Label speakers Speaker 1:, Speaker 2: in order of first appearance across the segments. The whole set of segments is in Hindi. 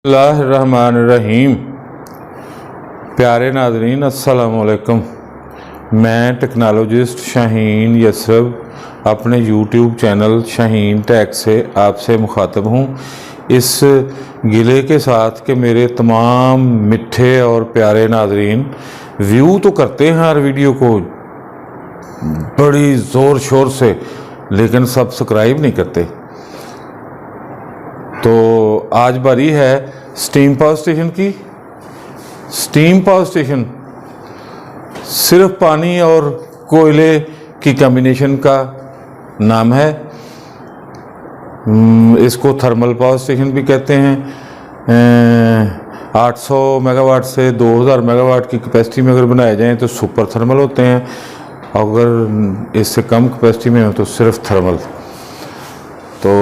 Speaker 1: बिस्मिल्लाहिर्रहमानिर्रहीम। प्यारे नाज़रीन अस्सलाम वालेकुम। मैं टेक्नोलॉजिस्ट शाहीन यसरब अपने यूट्यूब चैनल शाहीन टेक से आपसे मुखातब हूँ, इस गिले के साथ कि मेरे तमाम मिठे और प्यारे नाज़रीन व्यू तो करते हैं हर वीडियो को बड़ी ज़ोर शोर से, लेकिन सब्सक्राइब नहीं करते। तो आज बारी है स्टीम पावर स्टेशन की। स्टीम पावर स्टेशन सिर्फ पानी और कोयले की कॉम्बिनेशन का नाम है। इसको थर्मल पावर स्टेशन भी कहते हैं। 800 मेगावाट से 2000 मेगावाट की कैपेसिटी में अगर बनाए जाएं तो सुपर थर्मल होते हैं, अगर इससे कम कैपेसिटी में हो तो सिर्फ थर्मल। तो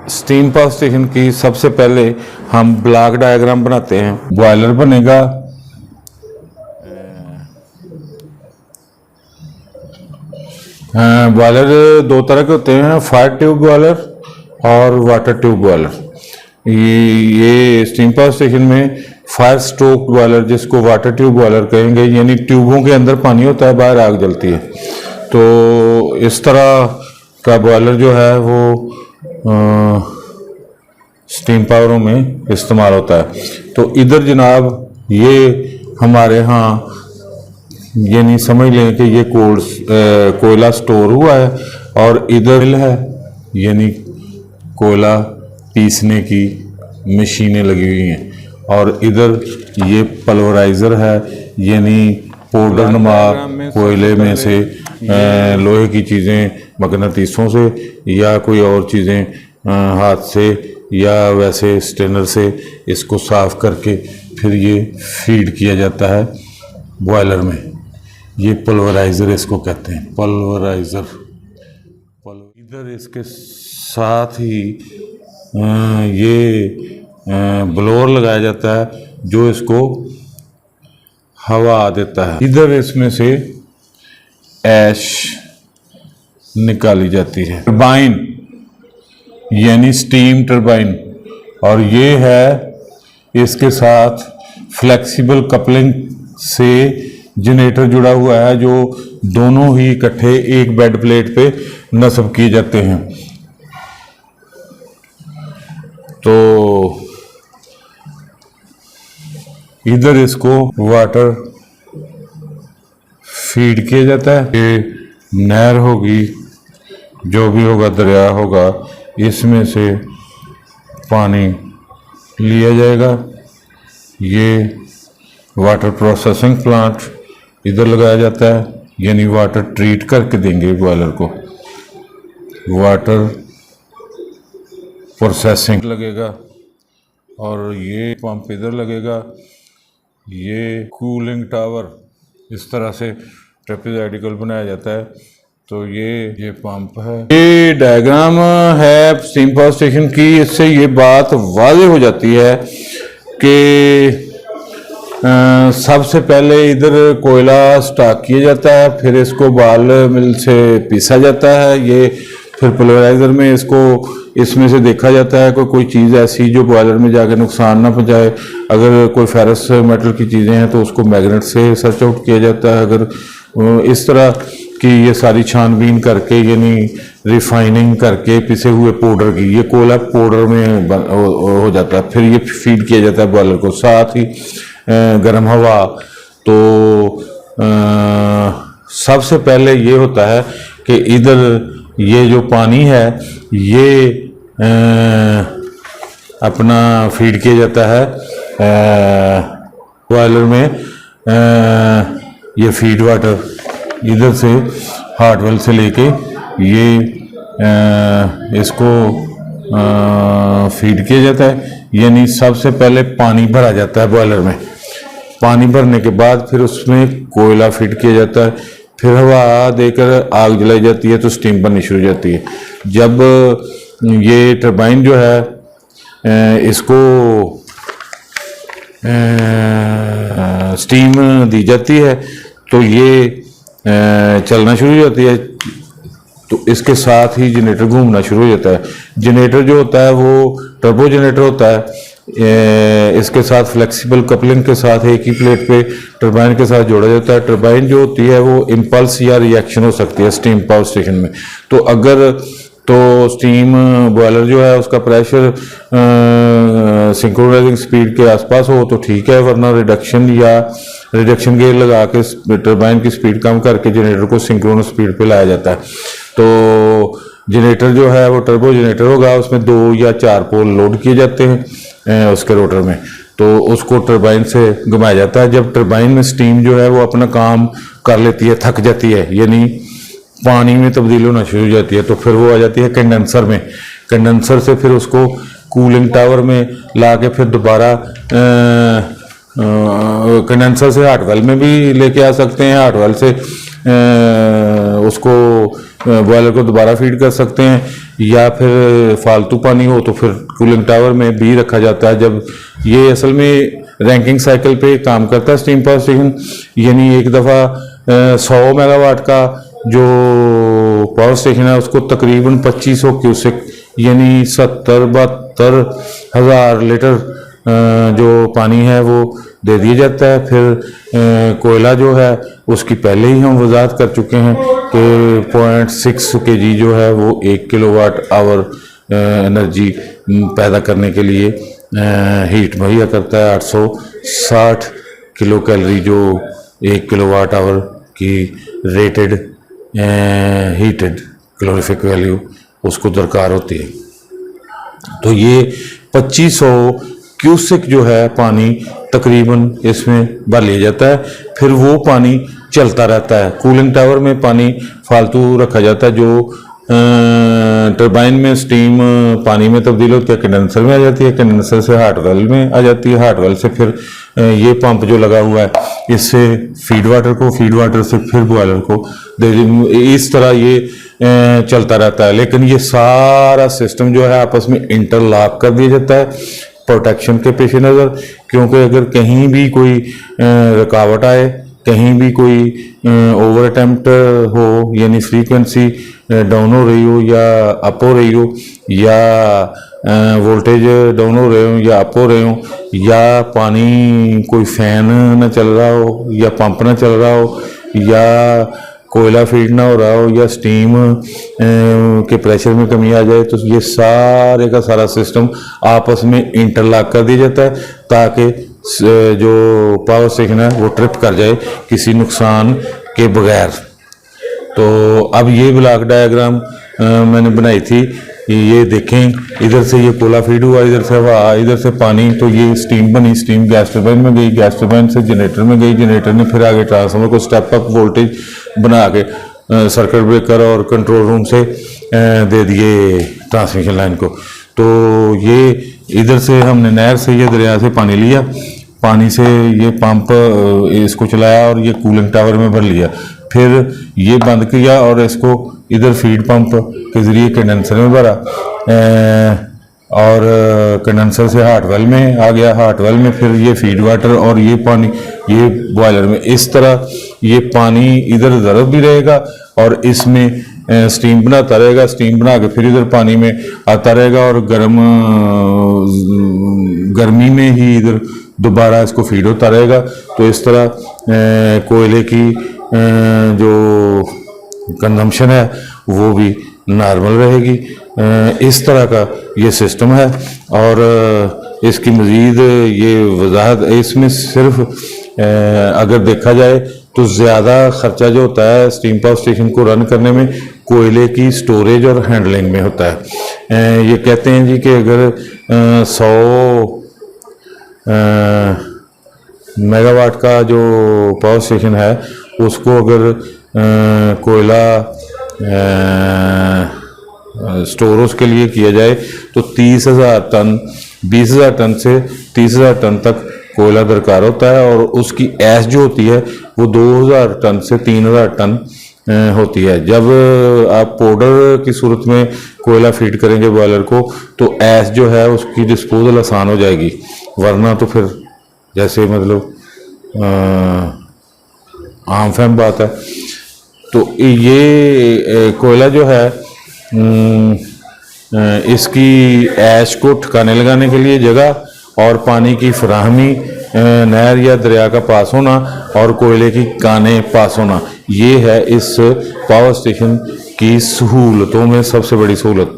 Speaker 1: स्टीम पावर स्टेशन की सबसे पहले हम ब्लॉक डायग्राम बनाते हैं। बॉयलर बनेगा, बॉयलर दो तरह के होते हैं, फायर ट्यूब बॉयलर और वाटर ट्यूब बॉयलर। ये स्टीम पावर स्टेशन में फायर स्ट्रोक बॉयलर, जिसको वाटर ट्यूब बॉयलर कहेंगे, यानी ट्यूबों के अंदर पानी होता है, बाहर आग जलती है। तो इस तरह का बॉयलर जो है वो स्टीम पावरों में इस्तेमाल होता है। तो इधर जनाब ये हमारे यहाँ ये नहीं समझ लें कि ये कोयला स्टोर हुआ है, और इधर है यानी कोयला पीसने की मशीनें लगी हुई हैं, और इधर ये पल्वराइज़र है, यानी पाउडर नुमा कोयले में से लोहे की चीज़ें मकनातीसों से या कोई और चीज़ें हाथ से या वैसे स्टेनर से इसको साफ़ करके फिर ये फीड किया जाता है बॉयलर में। ये पल्वराइज़र इसको कहते हैं, पल्वराइज़र। इधर इसके साथ ही ये ब्लोअर लगाया जाता है जो इसको हवा देता है। इधर इसमें से ऐश निकाली जाती है। टरबाइन यानी स्टीम टरबाइन, और ये है इसके साथ फ्लेक्सिबल कपलिंग से जनरेटर जुड़ा हुआ है, जो दोनों ही इकट्ठे एक बेड प्लेट पे नस्ब किए जाते हैं। तो इधर इसको वाटर फीड किया जाता है। ये नहर होगी, जो भी होगा, दरिया होगा, इसमें से पानी लिया जाएगा। ये वाटर प्रोसेसिंग प्लांट इधर लगाया जाता है, यानी वाटर ट्रीट करके देंगे बॉयलर को। वाटर प्रोसेसिंग लगेगा, और ये पंप इधर लगेगा। ये कूलिंग टावर इस तरह से ट्रेपेजॉइडिकल बनाया जाता है। तो ये पंप है। ये डायग्राम है स्टीम पावर स्टेशन की। इससे ये बात वाज़ेह हो जाती है कि सबसे पहले इधर कोयला स्टॉक किया जाता है, फिर इसको बाल मिल से पीसा जाता है। ये फिर पल्वराइज़र में इसमें से देखा जाता है कोई चीज़ ऐसी जो बॉयलर में जाकर नुकसान ना पहुंचाए। अगर कोई फेरस मेटल की चीज़ें हैं तो उसको मैग्नेट से सर्च आउट किया जाता है। अगर इस तरह कि ये सारी छानबीन करके, यानी रिफाइनिंग करके पिसे हुए पाउडर की, ये कोयला पाउडर में हो जाता है। फिर ये फीड किया जाता है बॉयलर को, साथ ही गर्म हवा। तो सबसे पहले ये होता है कि इधर ये जो पानी है ये अपना फीड किया जाता है बॉयलर में। ये फीड वाटर इधर से हार्डवेल से लेके ये इसको फीड किया जाता है, यानी सबसे पहले पानी भरा जाता है बॉयलर में। पानी भरने के बाद फिर उसमें कोयला फीड किया जाता है, फिर हवा देकर आग जलाई जाती है, तो स्टीम बननी शुरू हो जाती है। जब ये टरबाइन जो है इसको स्टीम दी जाती है तो ये चलना शुरू हो जाती है। तो इसके साथ ही जनरेटर घूमना शुरू हो जाता है। जनरेटर जो होता है वो टर्बो जनरेटर होता है। इसके साथ फ्लेक्सिबल कपलिंग के साथ एक ही प्लेट पे टरबाइन के साथ जोड़ा जाता है। टरबाइन जो होती है वो इम्पल्स या रिएक्शन हो सकती है स्टीम पावर स्टेशन में। तो अगर तो स्टीम बॉयलर जो है उसका प्रेशर सिंक्रोनाइजिंग स्पीड के आसपास हो तो ठीक है, वरना रिडक्शन गियर लगा के टरबाइन की स्पीड कम करके जनरेटर को सिंक्रोनस स्पीड पे लाया जाता है। तो जनरेटर जो है वो टर्बो जनरेटर होगा, उसमें 2 या 4 पोल लोड किए जाते हैं उसके रोटर में, तो उसको टरबाइन से घुमाया जाता है। जब टरबाइन में स्टीम जो है वो अपना काम कर लेती है, थक जाती है, यानी पानी में तब्दील होना शुरू हो जाती है, तो फिर वो आ जाती है कंडेंसर में। कंडेंसर से फिर उसको कूलिंग टावर में ला के फिर दोबारा कंडेंसर से हॉट वेल में भी लेके आ सकते हैं। हॉट वेल से उसको बॉयलर को दोबारा फीड कर सकते हैं, या फिर फालतू पानी हो तो फिर कूलिंग टावर में भी रखा जाता है। जब ये असल में रैंकिंग साइकिल पे काम करता है स्टीम पावर स्टेशन, यानी एक दफ़ा 100 मेगावाट का जो पावर स्टेशन है उसको तकरीबन 2500 क्यूसेक यानी 70-72 हज़ार लीटर जो पानी है वो दे दिया जाता है। फिर कोयला जो है उसकी पहले ही हम वजाहत कर चुके हैं कि 0.6 kg जो है वो 1 किलोवाट आवर एनर्जी पैदा करने के लिए हीट मुहैया करता है। 860 किलो कैलोरी जो 1 किलोवाट आवर की रेटेड हीटेड कैलोरीफिक वैल्यू उसको दरकार होती है। तो ये 2500 क्यूसेक जो है पानी तकरीबन इसमें भर लिया जाता है। फिर वो पानी चलता रहता है। कूलिंग टावर में पानी फालतू रखा जाता है, जो टरबाइन में स्टीम पानी में तब्दील होती है, कंडेंसर में आ जाती है, कंडेंसर से हॉट वेल में आ जाती है, हॉट वेल से फिर ये पंप जो लगा हुआ है इससे फीड वाटर से फिर बॉयलर को इस तरह ये चलता रहता है। लेकिन ये सारा सिस्टम जो है आपस में इंटरलॉक कर दिया जाता है प्रोटेक्शन के पेश नज़र, क्योंकि अगर कहीं भी कोई रुकावट आए, कहीं भी कोई ओवर अटेम्प्ट हो, यानी फ्रीक्वेंसी डाउन हो रही हो या अप हो रही हो, या वोल्टेज डाउन हो रहे हो या अप हो रहे हो, या पानी कोई फैन ना चल रहा हो या पंप ना चल रहा हो, या कोयला फीड ना हो रहा हो, या स्टीम के प्रेशर में कमी आ जाए, तो ये सारे का सारा सिस्टम आपस में इंटरलॉक कर दिया जाता है ताकि जो पावर स्टेशन है वो ट्रिप कर जाए किसी नुकसान के बगैर। तो अब ये ब्लॉक डायग्राम मैंने बनाई थी, ये देखें, इधर से ये कोयला फीड हुआ, इधर से हवा, इधर से पानी, तो ये स्टीम बनी, स्टीम गैस टरबाइन में गई, गैस टरबाइन से जनरेटर में गई, जनरेटर ने फिर आगे ट्रांसफार्मर को स्टेप अप वोल्टेज बना के सर्किट ब्रेकर और कंट्रोल रूम से दे दिए ट्रांसमिशन लाइन को। तो ये इधर से हमने नहर से या दरिया से पानी लिया, पानी से ये पंप इसको चलाया और ये कूलिंग टावर में भर लिया, फिर ये बंद किया और इसको इधर फीड पंप के ज़रिए कंडेंसर में भरा, और कंडेंसर से हॉट वेल में आ गया, हॉट वेल में फिर ये फीड वाटर और ये पानी ये बॉयलर में। इस तरह ये पानी इधर ज़रफ भी रहेगा और इसमें स्टीम बनाता रहेगा, स्टीम बना के फिर इधर पानी में आता रहेगा, और गर्मी में ही इधर दोबारा इसको फीड होता रहेगा। तो इस तरह कोयले की जो कंजम्पशन है वो भी नॉर्मल रहेगी। इस तरह का ये सिस्टम है, और इसकी मज़ीद ये वजाहत इसमें सिर्फ अगर देखा जाए तो ज़्यादा ख़र्चा जो होता है स्टीम पावर स्टेशन को रन करने में कोयले की स्टोरेज और हैंडलिंग में होता है। ये कहते हैं जी कि अगर 100 मेगावाट का जो पावर स्टेशन है उसको अगर कोयला स्टोर उसके लिए किया जाए तो 30,000 टन 20,000 टन से 30,000 टन तक कोयला दरकार होता है, और उसकी ऐश जो होती है वो 2,000 टन से 3,000 टन होती है। जब आप पाउडर की सूरत में कोयला फीड करेंगे बॉयलर को तो ऐश जो है उसकी डिस्पोजल आसान हो जाएगी, वरना तो फिर जैसे मतलब आम फहम बात है तो ये कोयला जो है इसकी ऐश को ठिकाने लगाने के लिए जगह और पानी की फराहमी, नहर या दरिया का पास होना और कोयले की कानें पास होना, ये है इस पावर स्टेशन की सहूलतों में सबसे बड़ी सहूलत।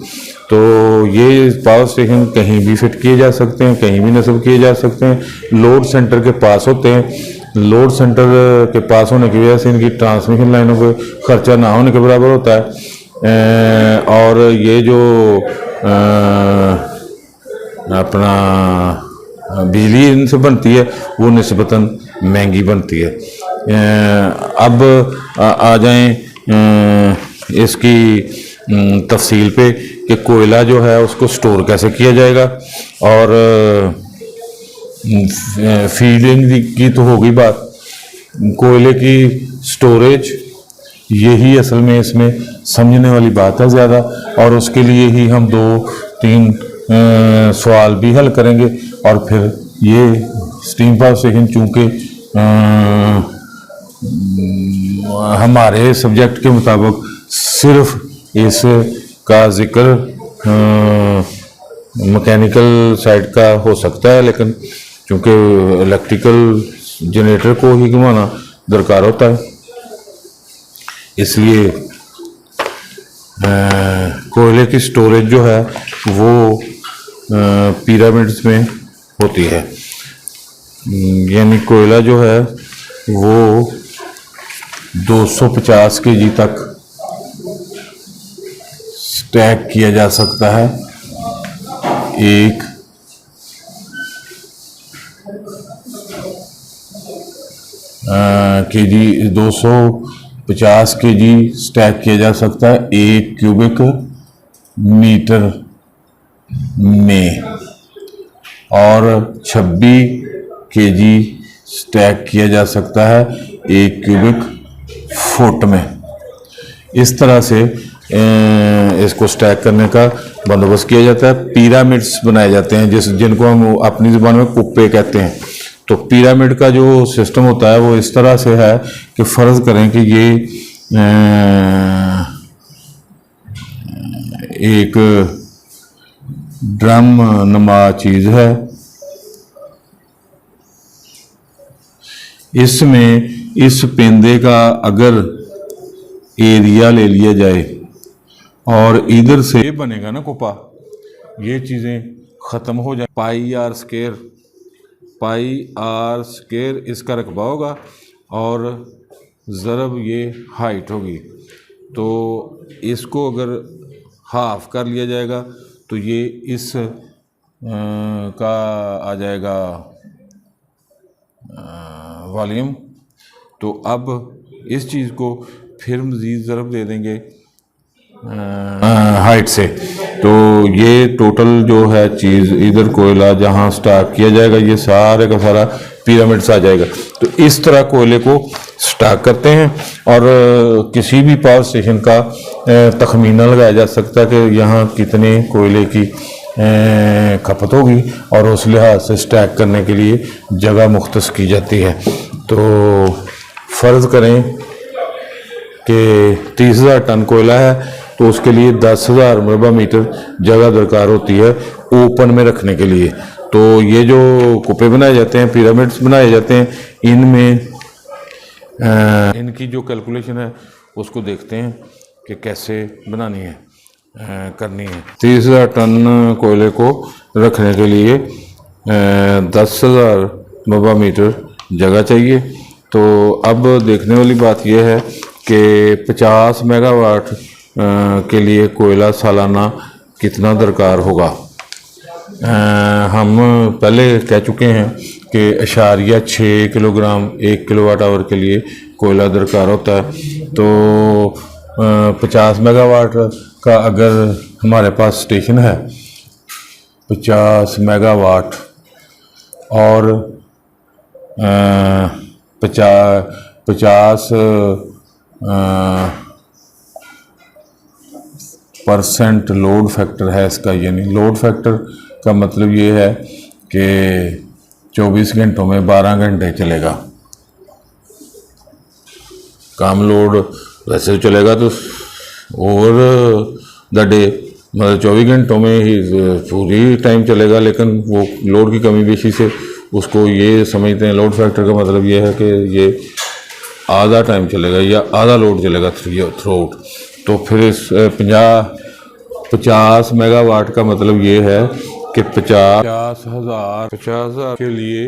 Speaker 1: तो ये पावर स्टेशन कहीं भी फिट किए जा सकते हैं, कहीं भी नस्ब किए जा सकते हैं, लोड सेंटर के पास होते हैं। लोड सेंटर के पास होने की वजह से इनकी ट्रांसमिशन लाइनों को खर्चा ना होने के बराबर होता है। और ये जो अपना बिजली इनसे बनती है वो निस्बतन महंगी बनती है। अब आ जाएं इसकी तफसील पे कि कोयला जो है उसको स्टोर कैसे किया जाएगा। और फीडिंग की तो होगी बात, कोयले की स्टोरेज यही असल में इसमें समझने वाली बात है ज़्यादा, और उसके लिए ही हम 2-3 सवाल भी हल करेंगे। और फिर ये स्टीम पावर स्टेशन चूँकि हमारे सब्जेक्ट के मुताबिक सिर्फ इसका ज़िक्र मैकेनिकल साइड का हो सकता है, लेकिन चूँकि इलेक्ट्रिकल जनरेटर को ही घुमाना दरकार होता है, इसलिए कोयले की स्टोरेज जो है वो पिरामिड्स में होती है। यानी कोयला जो है वो 250 kg तक स्टैक किया जा सकता है एक केजी 250 kg स्टैक किया जा सकता है 1 क्यूबिक मीटर में, और 26 kg स्टैक किया जा सकता है 1 क्यूबिक फुट में। इस तरह से इसको स्टैक करने का बंदोबस्त किया जाता है। पिरामिड्स बनाए जाते हैं जिनको हम अपनी ज़ुबान में कुप्पे कहते हैं। तो पिरामिड का जो सिस्टम होता है वो इस तरह से है कि फ़र्ज़ करें कि ये एक ड्रम नुमा चीज़ है, इसमें इस पेंदे का अगर एरिया ले लिया जाए और इधर से बनेगा ना कुपा, ये चीज़ें ख़त्म हो जाए। पाई आर स्केयर इसका रकबा होगा और ज़रब ये हाइट होगी। तो इसको अगर हाफ कर लिया जाएगा तो ये इस का आ जाएगा वॉल्यूम। तो अब इस चीज़ को फिर मज़ीद ज़रब दे देंगे हाइट से, तो ये टोटल जो है चीज़ इधर कोयला जहाँ स्टॉक किया जाएगा ये सारे का सारा पिरामिड्स आ जाएगा। तो इस तरह कोयले को स्टॉक करते हैं और किसी भी पावर स्टेशन का तखमीना लगाया जा सकता है कि यहाँ कितने कोयले की खपत होगी और उस लिहाज से स्टैक करने के लिए जगह मुख्तस की जाती है। तो फ़र्ज़ करें कि 30,000 टन कोयला है तो उसके लिए 10,000 मरबा मीटर जगह दरकार होती है ओपन में रखने के लिए। तो ये जो कुप्पे बनाए जाते हैं, पिरामिड्स बनाए जाते हैं, इनमें इनकी जो कैलकुलेशन है उसको देखते हैं कि कैसे बनानी है, करनी है। 30,000 टन कोयले को रखने के लिए 10,000 मरबा मीटर जगह चाहिए। तो अब देखने वाली बात यह है कि 50 मेगावाट के लिए कोयला सालाना कितना दरकार होगा। हम पहले कह चुके हैं कि 6 किलोग्राम 1 किलोवाट आवर के लिए कोयला दरकार होता है। तो 50 मेगावाट का अगर हमारे पास स्टेशन है 50 मेगावाट और 50% लोड फैक्टर है इसका। यानी लोड फैक्टर का मतलब ये है कि 24 घंटों में 12 घंटे चलेगा। कम लोड वैसे तो चलेगा तो ओवर द डे, मतलब 24 घंटों में ही पूरी टाइम चलेगा, लेकिन वो लोड की कमी बेशी से उसको ये समझते हैं, लोड फैक्टर का मतलब ये है कि ये आधा टाइम चलेगा या आधा लोड चलेगा थ्रू आउट। तो फिर इस 50 मेगावाट का मतलब ये है कि 50,000 के लिए,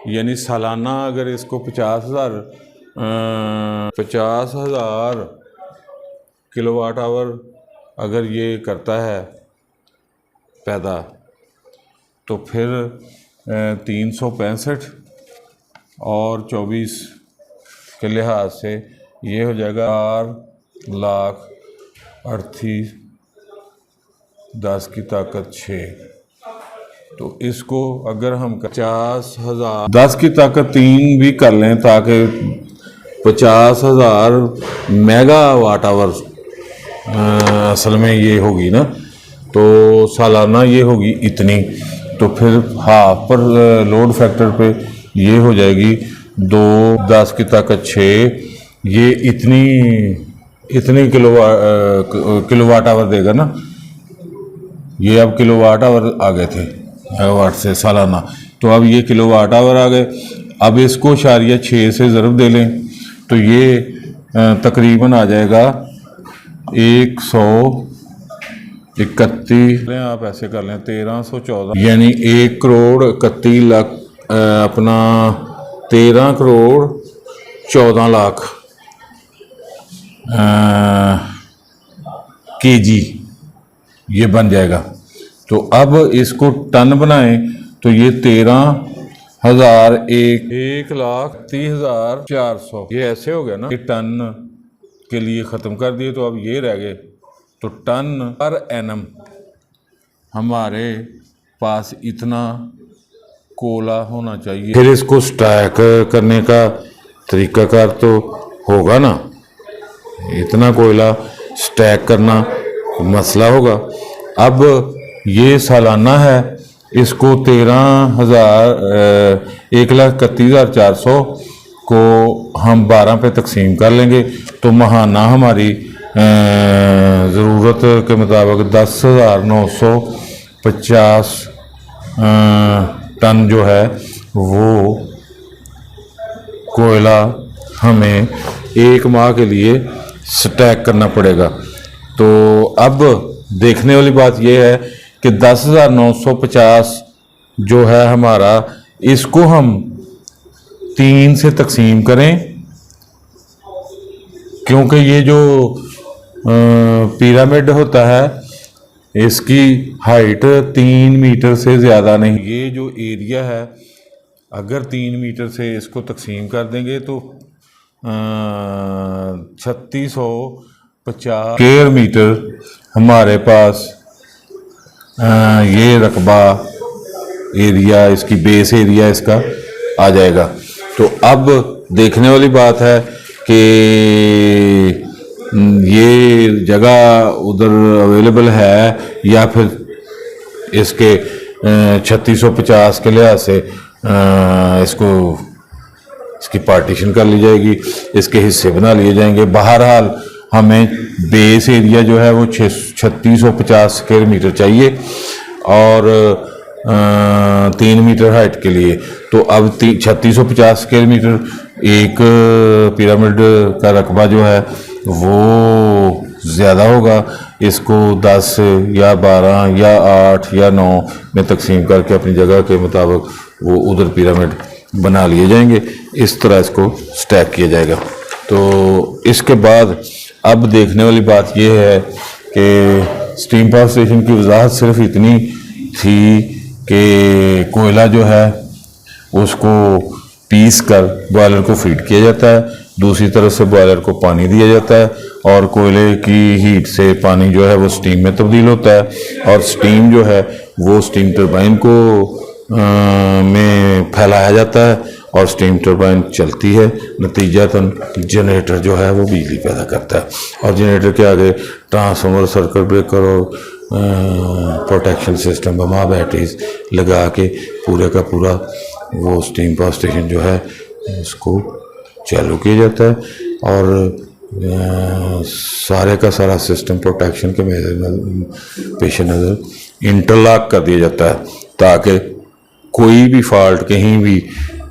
Speaker 1: यानी सालाना अगर इसको 50,000 किलोवाट आवर अगर ये करता है पैदा, तो फिर 365 और 24 के लिहाज से ये हो जाएगा 4,38,10 की ताकत 6। तो इसको अगर हम 50,000 10 की ताकत 3 भी कर लें, ताकि 50,000 मेगावाट आवर असल में ये होगी ना, तो सालाना ये होगी इतनी। तो फिर हाफ पर लोड फैक्टर पे ये हो जाएगी 2 10 की ताकत 6, ये इतनी किलोवाट आवर देगा ना। ये अब किलोवाट आवर आ गए थे मेगावाट से सालाना, तो अब ये किलोवाट आवर आ गए। अब इसको 6 से ज़रब दे लें तो ये तकरीबन आ जाएगा 131, आप ऐसे कर लें 1314, यानी 1,31,00,000 अपना 13,14,00,000 केजी ये बन जाएगा। तो अब इसको टन बनाएं तो ये 13,000 1,30,400 ये ऐसे हो गया ना। ये टन के लिए ख़त्म कर दिए, तो अब ये रह गए। तो टन पर एनम हमारे पास इतना कोला होना चाहिए। फिर इसको स्टैक करने का तरीकाकार तो होगा ना, इतना कोयला स्टैक करना मसला होगा। अब ये सालाना है, इसको 1,31,400 को हम 12 पे तकसीम कर लेंगे, तो महाना हमारी ज़रूरत के मुताबिक 10,950 टन जो है वो कोयला हमें एक माह के लिए स्टैक करना पड़ेगा। तो अब देखने वाली बात यह है कि 10,950 जो है हमारा, इसको हम 3 से तकसीम करें, क्योंकि ये जो पिरामिड होता है इसकी हाइट 3 मीटर से ज़्यादा नहीं। ये जो एरिया है अगर 3 मीटर से इसको तकसीम कर देंगे तो 3650 स्क्वायर मीटर हमारे पास ये रकबा एरिया, इसकी बेस एरिया इसका आ जाएगा। तो अब देखने वाली बात है कि ये जगह उधर अवेलेबल है या फिर इसके 3650 के लिहाज से इसकी पार्टीशन कर ली जाएगी, इसके हिस्से बना लिए जाएंगे। बहरहाल हमें बेस एरिया जो है वो 3650 स्क्वायर मीटर चाहिए और 3 मीटर हाइट के लिए। तो अब 3650 स्क्वायर मीटर एक पिरामिड का रकबा जो है वो ज़्यादा होगा। इसको 10 या 12 या 8 या 9 में तकसीम करके अपनी जगह के मुताबिक वो उधर पिरामिड बना लिए जाएंगे। इस तरह इसको स्टैक किया जाएगा। तो इसके बाद अब देखने वाली बात यह है कि स्टीम पावर स्टेशन की वजाहत सिर्फ इतनी थी कि कोयला जो है उसको पीस कर बॉयलर को फीड किया जाता है, दूसरी तरफ से बॉयलर को पानी दिया जाता है और कोयले की हीट से पानी जो है वो स्टीम में तब्दील होता है और स्टीम जो है वो स्टीम टरबाइन को में फैलाया जाता है और स्टीम टरबाइन चलती है। नतीजतन जनरेटर जो है वो बिजली पैदा करता है और जनरेटर के आगे ट्रांसफार्मर, सर्किट ब्रेकर और प्रोटेक्शन सिस्टम, बमा बैटरीज लगा के पूरे का पूरा वो स्टीम पावर स्टेशन जो है उसको चालू किया जाता है। और सारे का सारा सिस्टम प्रोटेक्शन के पेश नज़र इंटरलॉक कर दिया जाता है, ताकि कोई भी फॉल्ट, कहीं भी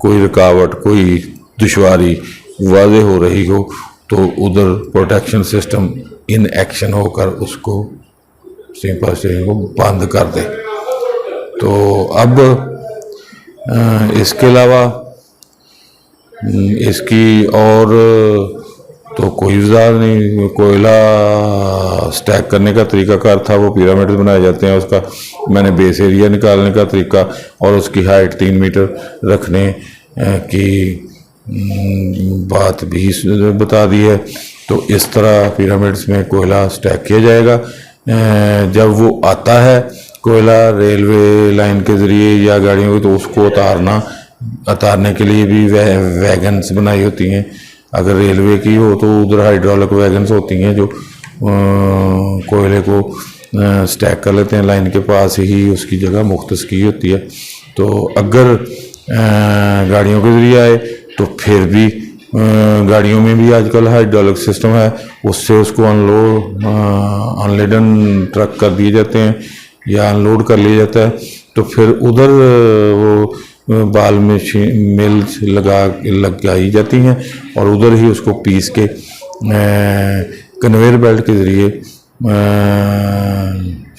Speaker 1: कोई रुकावट, कोई दुश्वारी वाज़े हो रही हो तो उधर प्रोटेक्शन सिस्टम इन एक्शन होकर उसको स्टीम पावर स्टेशन को बंद कर दे। तो अब इसके अलावा इसकी और तो कोई वजह नहीं। कोयला स्टैक करने का तरीकाकार था, वो पिरामिड बनाए जाते हैं, उसका मैंने बेस एरिया निकालने का तरीका और उसकी हाइट 3 मीटर रखने की बात भी बता दी है। तो इस तरह पिरामिड्स में कोयला स्टैक किया जाएगा। जब वो आता है कोयला रेलवे लाइन के ज़रिए या गाड़ियों की, तो उसको उतारने के लिए भी वैगन्स बनाई होती हैं। अगर रेलवे की हो तो उधर हाइड्रोलिक वैगन्स होती हैं जो कोयले को स्टैक कर लेते हैं, लाइन के पास ही उसकी जगह मुख्तस की होती है। तो अगर गाड़ियों के ज़रिए आए तो फिर भी गाड़ियों में भी आजकल हाइड्रोलिक सिस्टम है, उससे उसको अनलोडन ट्रक कर दिए जाते हैं या अनलोड कर लिया जाता है। तो फिर उधर वो बाल में मिल्स लगाई जाती हैं और उधर ही उसको पीस के कन्वेयर बेल्ट के ज़रिए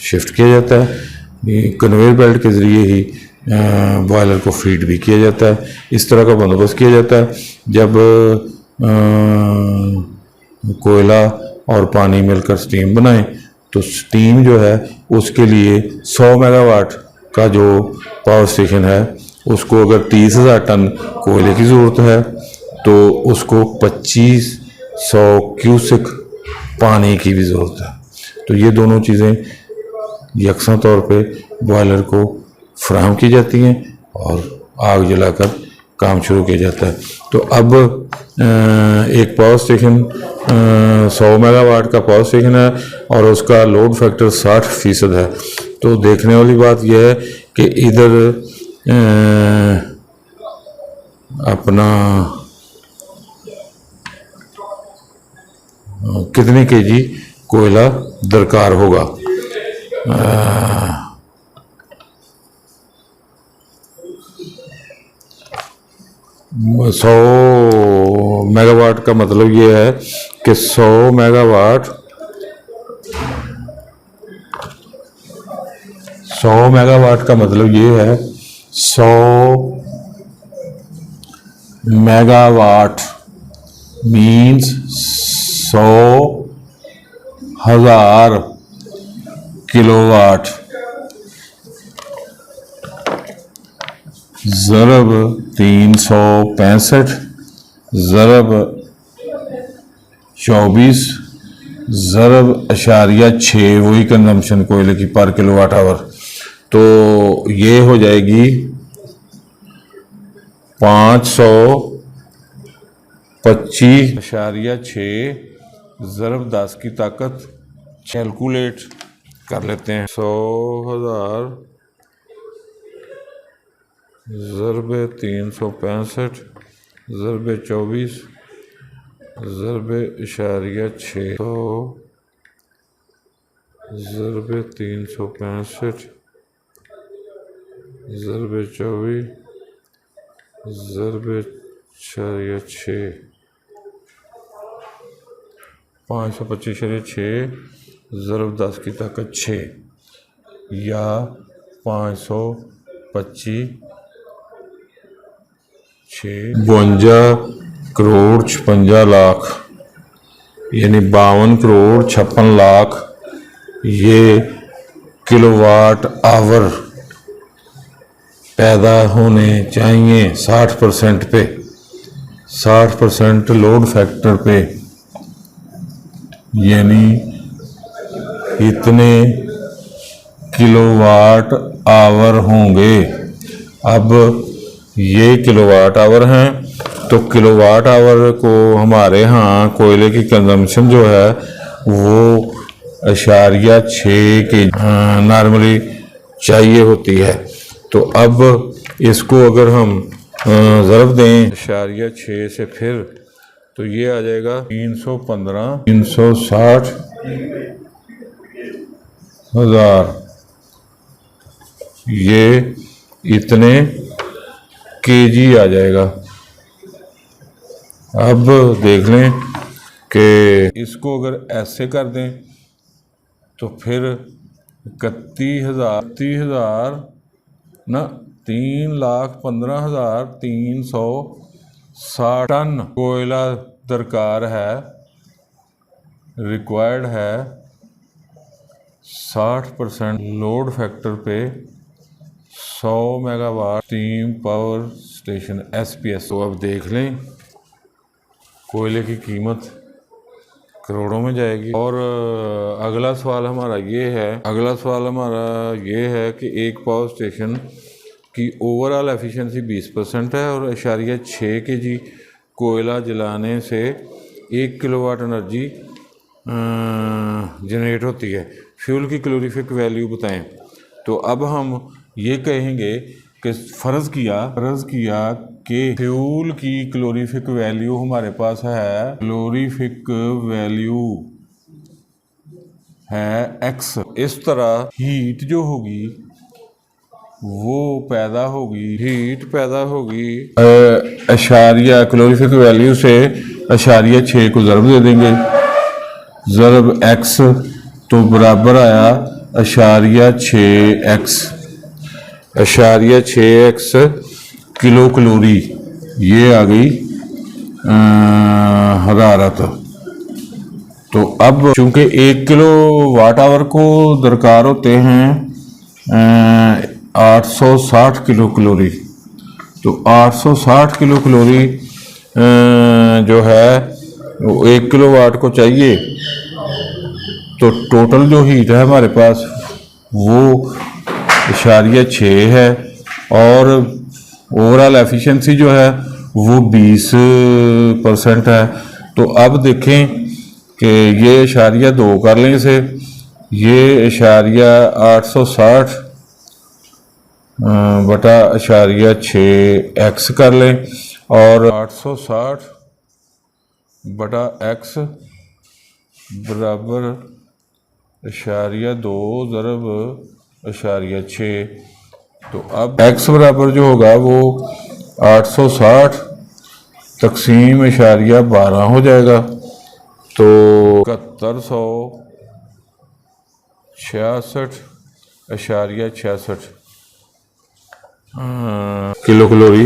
Speaker 1: शिफ्ट किया जाता है। कन्वेयर बेल्ट के ज़रिए ही बॉयलर को फीड भी किया जाता है। इस तरह का बंदोबस्त किया जाता है। जब कोयला और पानी मिलकर स्टीम बनाए तो स्टीम जो है उसके लिए 100 मेगावाट का जो पावर स्टेशन है उसको अगर 30,000 टन कोयले की ज़रूरत है तो उसको 2500 क्यूसेक पानी की भी ज़रूरत है। तो ये दोनों चीज़ें यकसा तौर पे बॉयलर को फराहम की जाती हैं और आग जलाकर काम शुरू किया जाता है। तो अब एक पावर स्टेशन 100 मेगावाट का पावर स्टेशन है और उसका लोड फैक्टर 60% है। तो देखने वाली बात यह है कि इधर अपना कितने केजी कोयला दरकार होगा। 100 मेगावाट का मतलब ये है कि 100 मेगावाट का मतलब ये है 100 मेगावाट मीन्स 100,000 किलोवाट ज़रब 365 ज़रब 24 ज़रब 0.6 वही कंजम्पशन कोयले की पर किलोवाट आवर। तो ये हो जाएगी 525.6 ज़रब 10 की ताकत कैलकुलेट कर लेते हैं। 100,000 ज़रब 365 ज़रब 24 ज़रब 0.6 तो ज़रब 365 ज़रब 24 ज़रब 0.6 525.6 ज़रब 10 की ताकत 6 या 525 52 करोड़ 56 लाख यानी 52 करोड़ 56 लाख ये किलोवाट आवर पैदा होने चाहिए 60% पे, 60% लोड फैक्टर पे, यानी इतने किलोवाट आवर होंगे। अब ये किलोवाट आवर हैं तो किलोवाट आवर को हमारे यहाँ कोयले की कंजम्पशन जो है वो 0.6 के नॉर्मली चाहिए होती है। तो अब इसको अगर हम ज़रब दें 0.6 से फिर तो ये आ जाएगा 315 360,000, ये इतने केजी आ जाएगा। अब देख लें कि इसको अगर ऐसे कर दें तो फिर 31,000 ना 3,15,360 टन कोयला दरकार है, रिक्वायर्ड है 60% लोड फैक्टर पे 100 megawatt steam power station SPS। तो अब देख लें कोयले की कीमत करोड़ों में जाएगी। और अगला सवाल हमारा ये है कि एक पावर स्टेशन की ओवरऑल एफिशिएंसी 20% है और 0.6 kg कोयला जलाने से 1 किलोवाट एनर्जी जनरेट होती है। फ्यूल की कैलोरीफिक वैल्यू बताएं। तो अब हम ये कहेंगे कि फ़र्ज़ किया कि फ्यूल की कैलोरीफिक वैल्यू हमारे पास है, कैलोरीफिक वैल्यू है x। इस तरह हीट जो होगी वो पैदा होगी अशारिया कैलोरीफिक वैल्यू से 0.6 को ज़रब दे देंगे, ज़रब x तो बराबर आया 0.6x किलो कैलोरी, ये आ गई हरारत। तो अब चूंकि 1 किलो वाट आवर को दरकार होते हैं 860 किलो कैलोरी, तो 860 किलो कैलोरी जो है 1 किलो वाट को चाहिए। तो टोटल जो हीट है हमारे पास वो 0.6 है और ओवरऑल एफिशिएंसी जो है वो 20% है। तो अब देखें कि ये 0.2 कर लें इसे, ये 0.860 बटा 0.6x कर लें और 860 बटा x बराबर 0.2 ज़रब 0.6। तो अब x बराबर जो होगा वो 860 तकसीम 0.12 हो जाएगा। तो 7166.66 किलो कैलोरी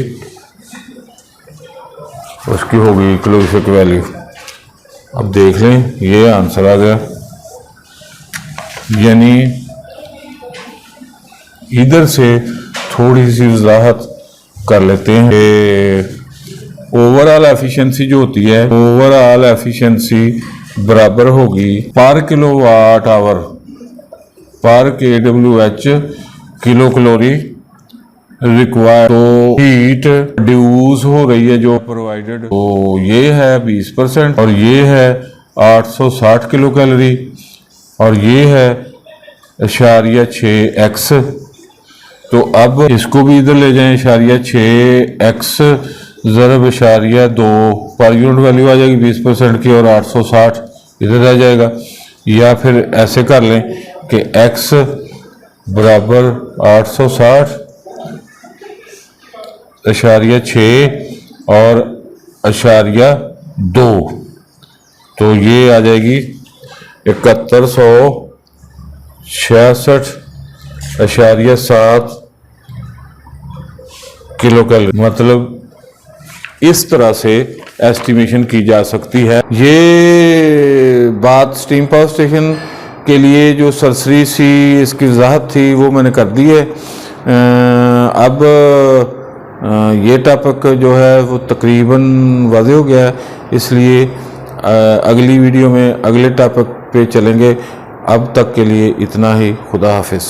Speaker 1: उसकी होगी कैलोरीफिक वैल्यू। अब देख लें ये आंसर आ गया। यानी इधर से थोड़ी सी वजाहत कर लेते हैं कि ओवरऑल एफिशिएंसी जो होती है, ओवरऑल एफिशिएंसी बराबर होगी पर किलोवाट आवर पर kWh किलो कैलोरी रिक्वायर्ड। तो हीट ड्यूस हो रही है जो प्रोवाइडेड, तो ये है 20% और ये है 860 किलो कैलोरी और ये है 0.6x। तो अब इसको भी इधर ले जाएं, 0.6x ज़रब 0.2 पर यूनिट वैल्यू आ जाएगी 20% की और 860 इधर रह जाएगा। या फिर ऐसे कर लें कि x बराबर 860.6 और 0.2, तो ये आ जाएगी 7166.7 किलो कैलोरी। मतलब इस तरह से एस्टिमेशन की जा सकती है। ये बात स्टीम पावर स्टेशन के लिए जो सरसरी सी इसकी वजाहत थी वो मैंने कर दी है। अब ये टॉपिक जो है वो तकरीबन वाज़ेह हो गया है, इसलिए अगली वीडियो में अगले टॉपिक पे चलेंगे। अब तक के लिए इतना ही। खुदा हाफिज़।